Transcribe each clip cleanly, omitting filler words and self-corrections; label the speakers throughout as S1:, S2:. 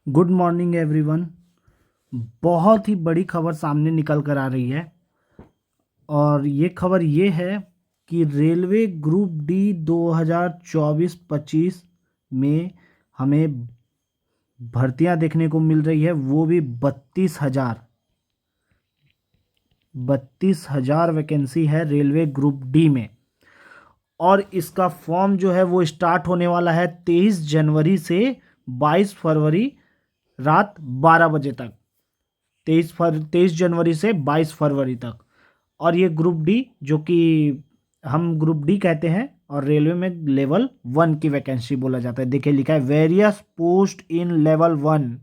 S1: Good morning everyone. बहुत ही बड़ी खबर सामने निकल कर आ रही है और ये खबर ये है कि रेलवे ग्रुप डी 2024-25 में हमें भर्तियां देखने को मिल रही है, वो भी 32,000 वैकेंसी है रेलवे ग्रुप डी में। और इसका फॉर्म जो है वो स्टार्ट होने वाला है 23 जनवरी से 22 फरवरी रात 12 बजे तक। 23 जनवरी से 22 फरवरी तक। और ये ग्रुप डी, जो कि हम ग्रुप डी कहते हैं और रेलवे में लेवल 1 की वैकेंसी बोला जाता है। देखिए लिखा है various post in level 1,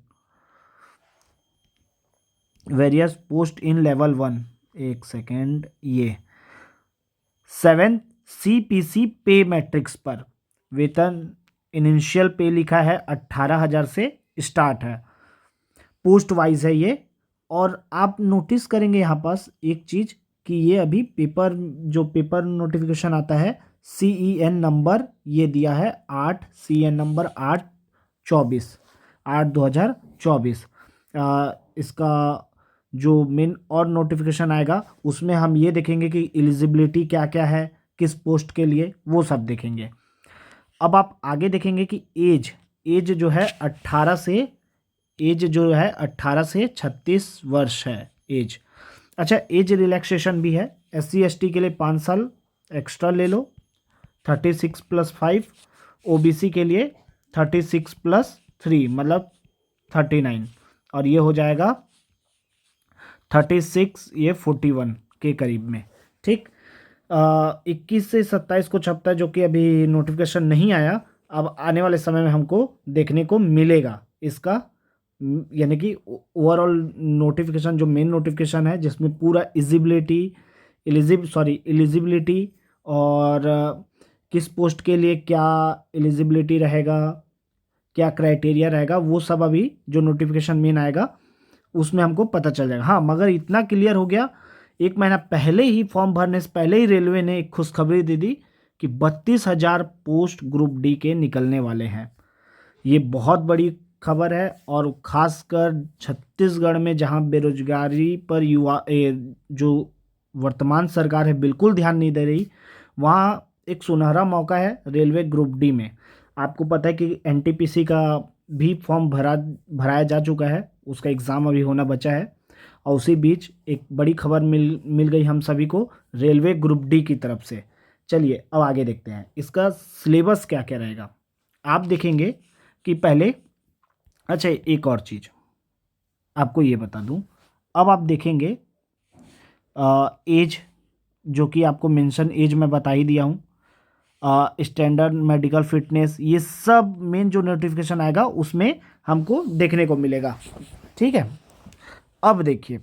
S1: various post in level 1। एक सेकेंड, ये 7 CPC पे मैट्रिक्स पर वेतन इनिशियल पे लिखा है 18,000 से स्टार्ट है। पोस्ट वाइज है ये। और आप नोटिस करेंगे यहाँ पास एक चीज़ कि ये अभी पेपर नोटिफिकेशन आता है, CEN नंबर ये दिया है 8, CEN नंबर 8/2024। इसका जो मेन और नोटिफिकेशन आएगा उसमें हम ये देखेंगे कि एलिजिबिलिटी क्या क्या है, किस पोस्ट के लिए, वो सब देखेंगे। अब आप आगे देखेंगे कि एज जो है 18 से 36 वर्ष है एज। अच्छा, एज रिलैक्सेशन भी है। SC ST के लिए 5 साल एक्स्ट्रा ले लो, 36+5। OBC के लिए 36+3 मतलब 39, और ये हो जाएगा 36, ये 41 के करीब में। ठीक, 21 से 27 को छपता है, जो कि अभी नोटिफिकेशन नहीं आया। अब आने वाले समय में हमको देखने को मिलेगा इसका, यानी कि ओवरऑल नोटिफिकेशन, जो मेन नोटिफिकेशन है जिसमें पूरा एलिजिबिलिटी और किस पोस्ट के लिए क्या एलिजिबिलिटी रहेगा, क्या क्राइटेरिया रहेगा, वो सब अभी जो नोटिफिकेशन मेन आएगा उसमें हमको पता चल जाएगा। हाँ, मगर इतना क्लियर हो गया, 1 महीना पहले ही फॉर्म भरने से पहले ही रेलवे ने एक खुशखबरी दे दी कि 32,000 पोस्ट ग्रुप डी के निकलने वाले हैं। ये बहुत बड़ी खबर है। और ख़ासकर छत्तीसगढ़ में जहां बेरोजगारी पर जो वर्तमान सरकार है बिल्कुल ध्यान नहीं दे रही, वहां एक सुनहरा मौका है रेलवे ग्रुप डी में। आपको पता है कि NTPC का भी फॉर्म भराया जा चुका है, उसका एग्ज़ाम अभी होना बचा है। और उसी बीच एक बड़ी खबर मिल गई हम सभी को रेलवे ग्रुप डी की तरफ से। चलिए अब आगे देखते हैं इसका सिलेबस क्या क्या रहेगा। आप देखेंगे कि पहले, अच्छा एक और चीज़ आपको ये बता दूं, अब आप देखेंगे एज, जो कि आपको मेंशन एज मैं बता ही दिया हूँ। स्टैंडर्ड मेडिकल फिटनेस, ये सब मेन जो नोटिफिकेशन आएगा उसमें हमको देखने को मिलेगा। ठीक है, अब देखिए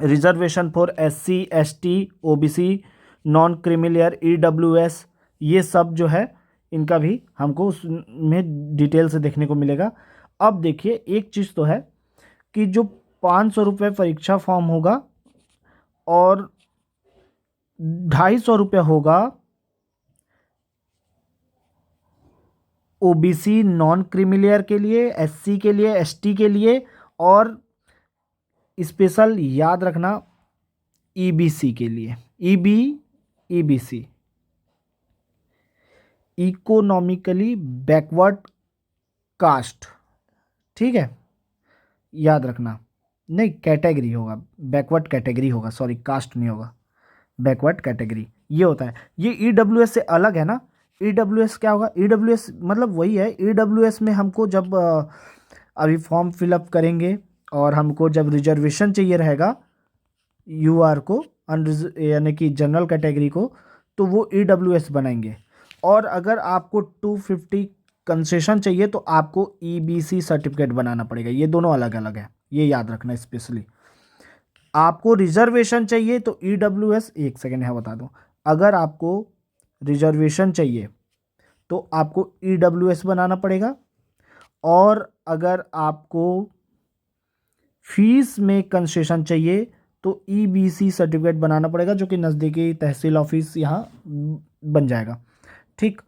S1: reservation for SC ST OBC non creamy layer EWS, ये सब जो है इनका भी हमको उसमें डिटेल से देखने को मिलेगा। अब देखिए एक चीज़ तो है कि जो 500 रुपये परीक्षा फॉर्म होगा और 250 रुपये होगा OBC नॉन क्रीमिलियर के लिए, SC के लिए, ST के लिए, और स्पेशल याद रखना EBC के लिए, EBC इकोनॉमिकली बैकवर्ड कास्ट। ठीक है, याद रखना, नहीं कैटेगरी होगा, बैकवर्ड कैटेगरी होगा, सॉरी कास्ट नहीं होगा, बैकवर्ड कैटेगरी ये होता है। ये EWS से अलग है ना। EWS क्या होगा? EWS मतलब वही है, EWS में हमको जब अभी फॉर्म फिलअप करेंगे और हमको जब रिजर्वेशन चाहिए रहेगा UR को, यानी कि जनरल कैटेगरी को, तो वो EWS बनाएंगे। और अगर आपको 250 कंसेशन चाहिए तो आपको EBC सर्टिफिकेट बनाना पड़ेगा। ये दोनों अलग अलग है, ये याद रखना। स्पेशली आपको रिजर्वेशन चाहिए तो EWS, एक सेकेंड यहाँ बता दूँ, अगर आपको रिजर्वेशन चाहिए तो आपको EWS बनाना पड़ेगा। और अगर आपको फीस में कंसेशन चाहिए तो EBC सर्टिफिकेट बनाना पड़ेगा, जो कि नज़दीकी तहसील ऑफिस यहाँ बन जाएगा। ठीक,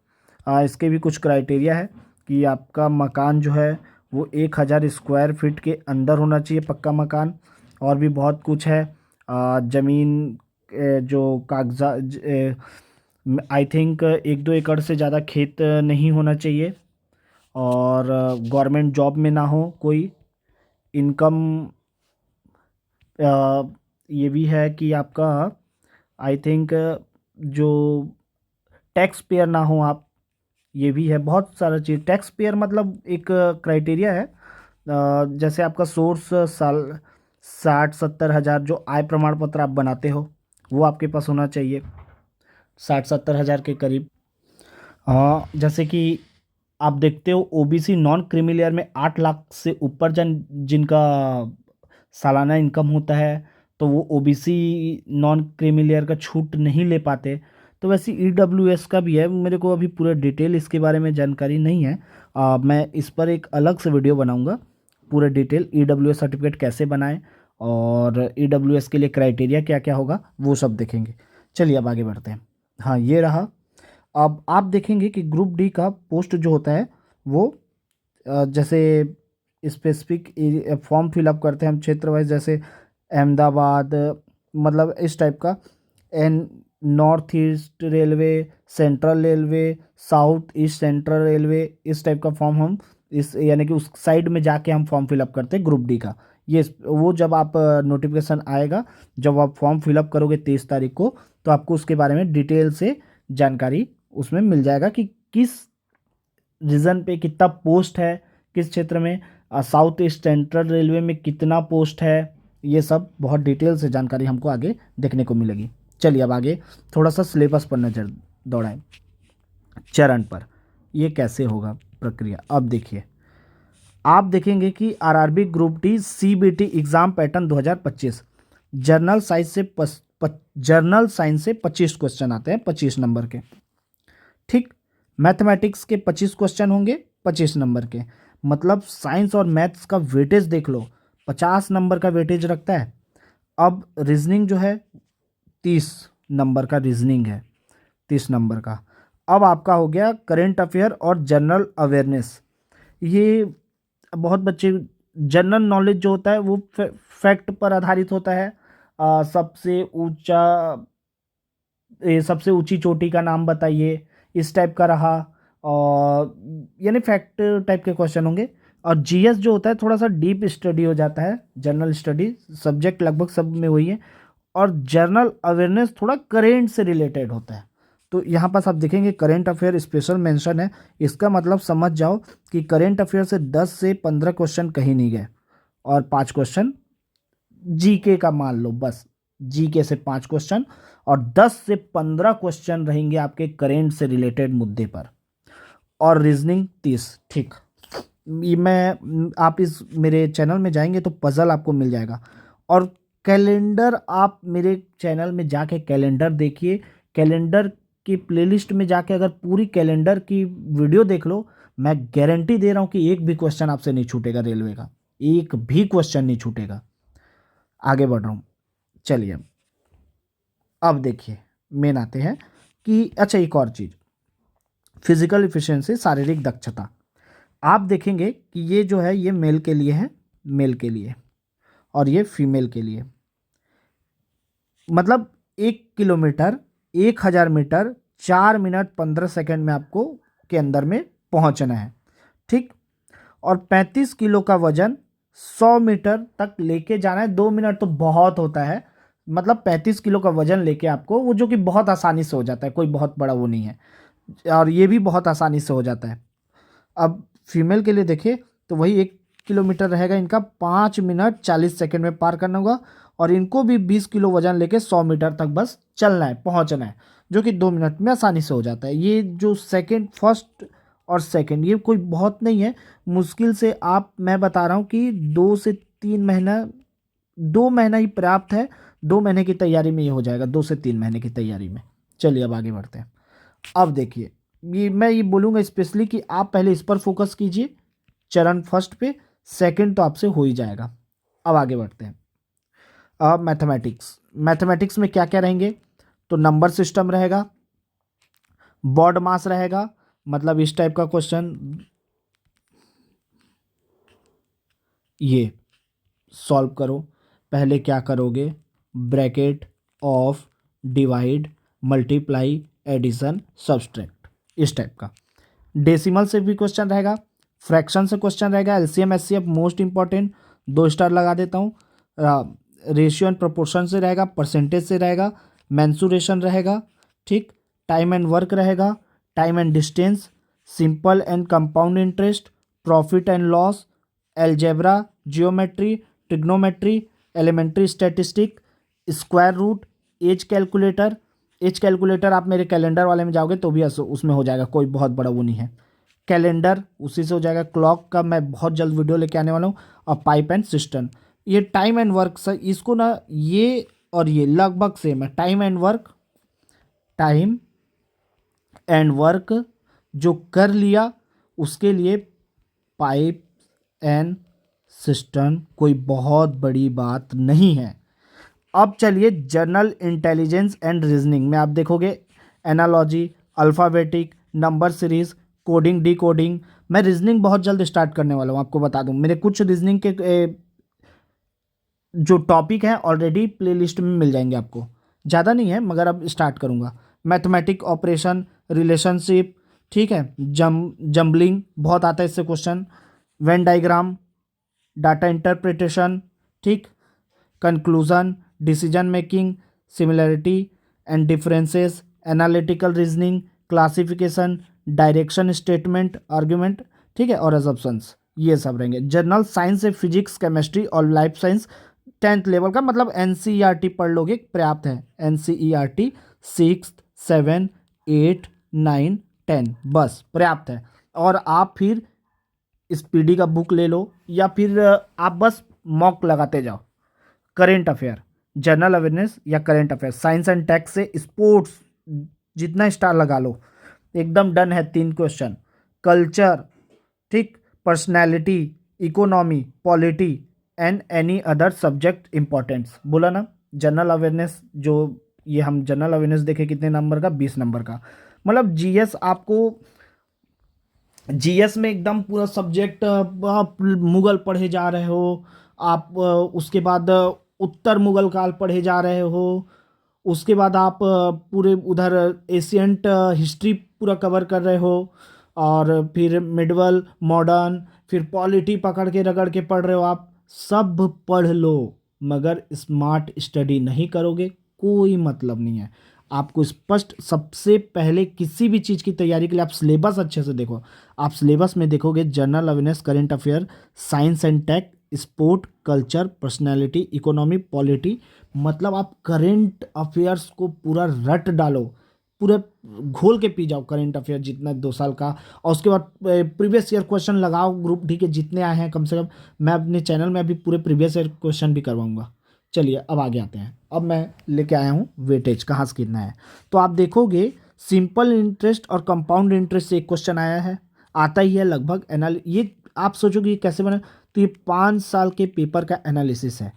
S1: इसके भी कुछ क्राइटेरिया है कि आपका मकान जो है वो 1000 स्क्वायर फीट के अंदर होना चाहिए पक्का मकान। और भी बहुत कुछ है। ज़मीन जो कागजा आई थिंक 1-2 एकड़ से ज़्यादा खेत नहीं होना चाहिए। और गवर्नमेंट जॉब में ना हो कोई। इनकम ये भी है कि आपका आई थिंक जो टैक्स पेयर ना हो आप, ये भी है। बहुत सारा चीज़ टैक्स पेयर मतलब एक क्राइटेरिया है। जैसे आपका सोर्स साल 60-70 हज़ार जो आय प्रमाण पत्र आप बनाते हो वो आपके पास होना चाहिए, 60-70 हज़ार के करीब। जैसे कि आप देखते हो ओबीसी नॉन क्रीमी लेयर में 8 लाख से ऊपर जिनका सालाना इनकम होता है तो वो ओबीसी नॉन क्रीमी लेयर का छूट नहीं ले पाते। तो वैसे ईडब्ल्यूएस का भी है, मेरे को अभी पूरा डिटेल इसके बारे में जानकारी नहीं है। मैं इस पर एक अलग से वीडियो बनाऊंगा, पूरा डिटेल ईडब्ल्यूएस सर्टिफिकेट कैसे बनाएं और ईडब्ल्यूएस के लिए क्राइटेरिया क्या क्या होगा वो सब देखेंगे। चलिए अब आगे बढ़ते हैं। हाँ ये रहा। अब आप देखेंगे कि ग्रुप डी का पोस्ट जो होता है वो जैसे स्पेसिफिक फॉर्म फिलअप करते हैं हम क्षेत्र वाइज, जैसे अहमदाबाद, मतलब इस टाइप का। An north east railway, central railway, south east central railway, इस टाइप का फॉर्म हम इस यानी कि उस साइड में जाके हम फॉर्म फिलअप करते हैं ग्रुप डी का। ये वो जब आप नोटिफिकेशन आएगा, जब आप फॉर्म फिलअप करोगे 23 तारीख को, तो आपको उसके बारे में डिटेल से जानकारी उसमें मिल जाएगा कि किस रीजन पे कितना पोस्ट है, किस क्षेत्र में। साउथ ईस्ट सेंट्रल रेलवे में कितना पोस्ट है, ये सब बहुत डिटेल से जानकारी हमको आगे देखने को मिलेगी। चलिए अब आगे थोड़ा सा सिलेबस पर नज़र दौड़ाएं। चरण पर ये कैसे होगा प्रक्रिया, अब देखिए। आप देखेंगे कि RRB group D CBT exam pattern 2025, journal science से 25 क्वेश्चन आते हैं, 25 नंबर के। ठीक। मैथमेटिक्स के 25 क्वेश्चन होंगे, 25 नंबर के। मतलब साइंस और मैथ्स का वेटेज देख लो, 50 नंबर का वेटेज रखता है। अब रीजनिंग जो है 30 नंबर का रीजनिंग है, 30 नंबर का। अब आपका हो गया करेंट अफेयर और जनरल अवेयरनेस। ये बहुत बच्चे जनरल नॉलेज जो होता है वो फैक्ट पर आधारित होता है। सबसे ऊंचा सबसे ऊंची चोटी का नाम बताइए, इस टाइप का रहा। और यानी फैक्ट टाइप के क्वेश्चन होंगे। और जीएस जो होता है थोड़ा सा डीप स्टडी हो जाता है, जनरल स्टडी सब्जेक्ट लगभग सब में वही है। और जनरल अवेयरनेस थोड़ा करेंट से रिलेटेड होता है। तो यहाँ पास आप देखेंगे करेंट अफेयर स्पेशल मेंशन है। इसका मतलब समझ जाओ कि करेंट अफेयर से 10 से 15 क्वेश्चन कहीं नहीं गए, और 5 क्वेश्चन जीके का मान लो, बस जीके से 5 क्वेश्चन, और 10 से 15 क्वेश्चन रहेंगे आपके करेंट से रिलेटेड मुद्दे पर। और रीजनिंग 30। ठीक। ये मैं आप इस मेरे चैनल में जाएंगे तो पजल आपको मिल जाएगा। और कैलेंडर आप मेरे चैनल में जाके कैलेंडर देखिए। कैलेंडर की प्लेलिस्ट में जाके अगर पूरी कैलेंडर की वीडियो देख लो, मैं गारंटी दे रहा हूँ कि एक भी क्वेश्चन आपसे नहीं छूटेगा, रेलवे का एक भी क्वेश्चन नहीं छूटेगा। आगे बढ़ रहा हूँ। चलिए अब देखिए मेन आते हैं कि अच्छा एक और चीज़, फिजिकल इफिशिएंसी, शारीरिक दक्षता। आप देखेंगे कि ये जो है ये मेल के लिए है, मेल के लिए, और ये फीमेल के लिए। मतलब 1 किलोमीटर 1000 मीटर 4 मिनट 15 सेकेंड में आपको के अंदर में पहुंचना है। ठीक। और 35 किलो का वजन 100 मीटर तक लेके जाना है। 2 मिनट तो बहुत होता है। मतलब 35 किलो का वजन लेके आपको, वो जो कि बहुत आसानी से हो जाता है, कोई बहुत बड़ा वो नहीं है। और ये भी बहुत आसानी से हो जाता है। अब फीमेल के लिए देखिए तो वही 1 किलोमीटर रहेगा, इनका 5 मिनट 40 सेकेंड में पार करना होगा। और इनको भी 20 किलो वजन लेके 100 मीटर तक बस चलना है, पहुंचना है, जो कि 2 मिनट में आसानी से हो जाता है। ये जो सेकंड, फर्स्ट और सेकंड, ये कोई बहुत नहीं है मुश्किल से। आप, मैं बता रहा हूँ कि 2 से 3 महीना, 2 महीना ही पर्याप्त है। 2 महीने की तैयारी में ये हो जाएगा, 2 से 3 महीने की तैयारी में। चलिए अब आगे बढ़ते हैं। अब देखिए ये मैं ये बोलूँगा स्पेशली कि आप पहले इस पर फोकस कीजिए, चरण फर्स्ट पे। सेकंड तो आपसे हो ही जाएगा। अब आगे बढ़ते हैं। अब मैथमेटिक्स, मैथमेटिक्स में क्या क्या रहेंगे, तो नंबर सिस्टम रहेगा, बॉड मास रहेगा, मतलब इस टाइप का क्वेश्चन। ये सॉल्व करो। पहले क्या करोगे, bracket of, divide, multiply, addition, subtract, इस टाइप का। डेसिमल से भी क्वेश्चन रहेगा, फ्रैक्शन से क्वेश्चन रहेगा, LCM HCF most important, 2 star लगा देता हूँ। रेशियो एंड प्रोपोर्शन से रहेगा, परसेंटेज से रहेगा, मेंसुरेशन रहेगा, ठीक, टाइम एंड वर्क रहेगा, time and distance, simple and compound interest, profit and loss, algebra, geometry, trigonometry, elementary statistic, square root, as calculator. As calculator आप मेरे कैलेंडर वाले में जाओगे तो भी उसमें हो जाएगा, कोई बहुत बड़ा वो नहीं है। कैलेंडर उसी से हो जाएगा। क्लॉक का मैं बहुत जल्द वीडियो लेके आने वाला हूँ। और पाइप एंड सिस्टम, ये टाइम एंड वर्क सर, इसको ना ये और ये लगभग सेम है। Time and work, time and work जो कर लिया उसके लिए पाइप एंड सिस्टम कोई बहुत बड़ी बात नहीं है। अब चलिए जनरल इंटेलिजेंस एंड रीजनिंग में आप देखोगे analogy, alphabetic, number series, coding, D coding. मैं रीजनिंग बहुत जल्द स्टार्ट करने वाला हूँ, आपको बता दूँ। मेरे कुछ रीजनिंग के जो टॉपिक हैं ऑलरेडी प्लेलिस्ट में मिल जाएंगे आपको, ज़्यादा नहीं है मगर अब स्टार्ट करूँगा। मैथमेटिक, ऑपरेशन, रिलेशनशिप, ठीक है, जम्बलिंग बहुत आता है इससे question, Venn diagram, data interpretation, ठीक, conclusion, decision making, similarity and differences, analytical reasoning, classification, direction statement, argument, ठीक है, और अजम्पशंस, ये सब रहेंगे। जनरल साइंस से फिजिक्स, केमिस्ट्री और लाइफ साइंस 10th लेवल का, मतलब एनसीईआरटी पढ़ लोगे पर्याप्त है। एनसीईआरटी 6, 7, 8, 9, 10 बस पर्याप्त है। और आप फिर स्पीडी का बुक ले लो या फिर आप बस मॉक लगाते जाओ। करेंट अफेयर, जनरल अवेयरनेस या current affair, science and tech से स्पोर्ट्स जितना स्टार लगा लो, एकदम डन है। 3 क्वेश्चन, कल्चर, ठीक, personality, economy, polity and any other subject importance, बोला ना। जनरल अवेयरनेस जो ये हम जनरल अवेयरनेस देखे कितने नंबर का, 20 नंबर का। मतलब जीएस आपको, जीएस में एकदम पूरा सब्जेक्ट आप मुगल पढ़े जा रहे हो आप, उसके बाद उत्तर मुगल काल पढ़े जा रहे हो, उसके बाद आप पूरे उधर एशियंट हिस्ट्री पूरा कवर कर रहे हो, और फिर मिडवल, मॉडर्न, फिर पॉलिटी पकड़ के रगड़ के पढ़ रहे हो। आप सब पढ़ लो मगर स्मार्ट स्टडी नहीं करोगे कोई मतलब नहीं है। आपको स्पष्ट, सबसे पहले किसी भी चीज़ की तैयारी के लिए आप सिलेबस अच्छे से देखो। आप सिलेबस में देखोगे general awareness, current affair, science and tech, sport, culture, personality, economy, polity, मतलब आप करेंट अफेयर्स को पूरा रट डालो, पूरे घोल के पी जाओ करेंट अफेयर जितना 2 साल का। और उसके बाद प्रीवियस ईयर क्वेश्चन लगाओ, ग्रुप डी के जितने आए हैं कम से कम। मैं अपने चैनल में अभी पूरे प्रीवियस ईयर क्वेश्चन भी करवाऊंगा। चलिए अब आगे आते हैं। अब मैं लेके आया हूँ वेटेज कहाँ से कितना है। तो आप देखोगे सिंपल इंटरेस्ट और कंपाउंड इंटरेस्ट से एक क्वेश्चन आया है, आता ही है लगभग। ये आप सोचोगे ये कैसे बना, तो ये 5 साल के पेपर का एनालिसिस है।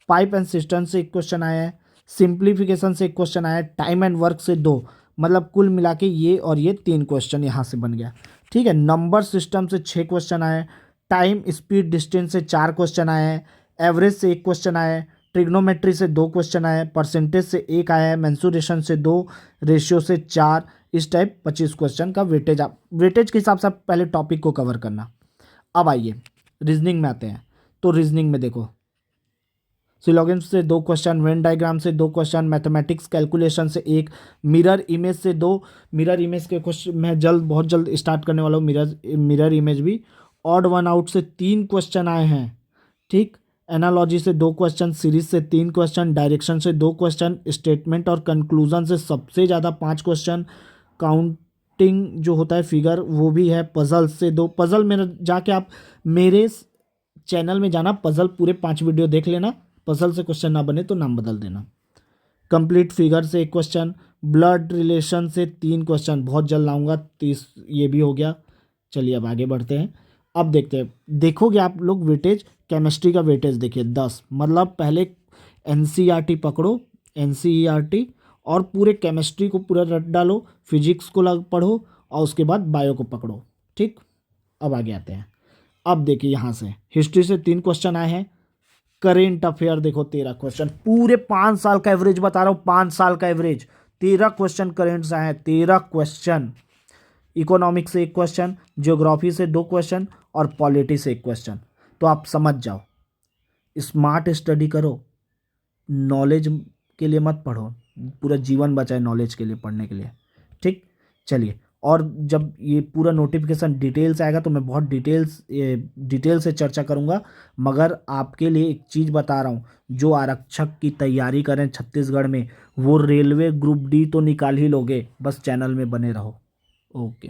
S1: पाइप एंड सिस्टम से एक क्वेश्चन आया है, सिंप्लीफिकेशन से एक क्वेश्चन आया है, टाइम एंड वर्क से 2, मतलब कुल मिला के ये और ये 3 क्वेश्चन यहाँ से बन गया, ठीक है। नंबर सिस्टम से 6 क्वेश्चन आए, टाइम स्पीड डिस्टेंस से 4 क्वेश्चन आए हैं, एवरेज से 1 क्वेश्चन आया है, ट्रिग्नोमेट्री से 2 क्वेश्चन आए, परसेंटेज से 1 आया है, मेंसुरेशन से 2, रेशियो से 4, इस टाइप 25 क्वेश्चन का वेटेज। आप वेटेज के हिसाब से आप पहले टॉपिक को कवर करना। अब आइए रीजनिंग में आते हैं। तो रीजनिंग में देखो, सिलोगिन से 2 क्वेश्चन, वेन डायग्राम से 2 क्वेश्चन, मैथमेटिक्स कैलकुलेशन से 1, मिरर इमेज से 2। मिरर इमेज के क्वेश्चन मैं बहुत जल्द स्टार्ट करने वाला हूँ। मिरर इमेज भी ऑड वन आउट से 3 क्वेश्चन आए हैं, ठीक। एनालॉजी से 2 क्वेश्चन, सीरीज से 3 क्वेश्चन, डायरेक्शन से 2 क्वेश्चन, स्टेटमेंट और कंक्लूजन से सबसे ज़्यादा 5 क्वेश्चन, काउंटिंग जो होता है फिगर वो भी है, पजल से 2। पजल में जाके आप मेरे चैनल में जाना, पजल पूरे 5 वीडियो देख लेना, पजल से क्वेश्चन ना बने तो नाम बदल देना। कंप्लीट फिगर से 1 क्वेश्चन, ब्लड रिलेशन से 3 क्वेश्चन, बहुत जल्द लाऊंगा 30, ये भी हो गया। चलिए अब आगे बढ़ते हैं। अब देखते हैं, देखोगे आप लोग वेटेज, केमिस्ट्री का वेटेज देखिए 10, मतलब पहले एनसीईआरटी पकड़ो, एनसीईआरटी, और पूरे केमिस्ट्री को पूरा रट डालो, फिजिक्स को पढ़ो, और उसके बाद बायो को पकड़ो, ठीक। अब आगे आते हैं। अब देखिए यहाँ से हिस्ट्री से 3 क्वेश्चन आए हैं, करेंट अफेयर देखो 13 क्वेश्चन, पूरे 5 साल का एवरेज बता रहा हूँ, 5 साल का एवरेज 13 क्वेश्चन करेंट से आए हैं, 13 क्वेश्चन। इकोनॉमिक्स से 1 क्वेश्चन, ज्योग्राफी से 2 क्वेश्चन और पॉलिटी से 1 क्वेश्चन। तो आप समझ जाओ, स्मार्ट स्टडी करो, नॉलेज के लिए मत पढ़ो, पूरा जीवन बचाए नॉलेज के लिए पढ़ने के लिए। ठीक, चलिए। और जब ये पूरा नोटिफिकेशन डिटेल से आएगा तो मैं बहुत डिटेल से चर्चा करूंगा। मगर आपके लिए एक चीज़ बता रहा हूँ, जो आरक्षक की तैयारी करें छत्तीसगढ़ में, वो रेलवे ग्रुप डी तो निकाल ही लोगे, बस चैनल में बने रहो। ओके।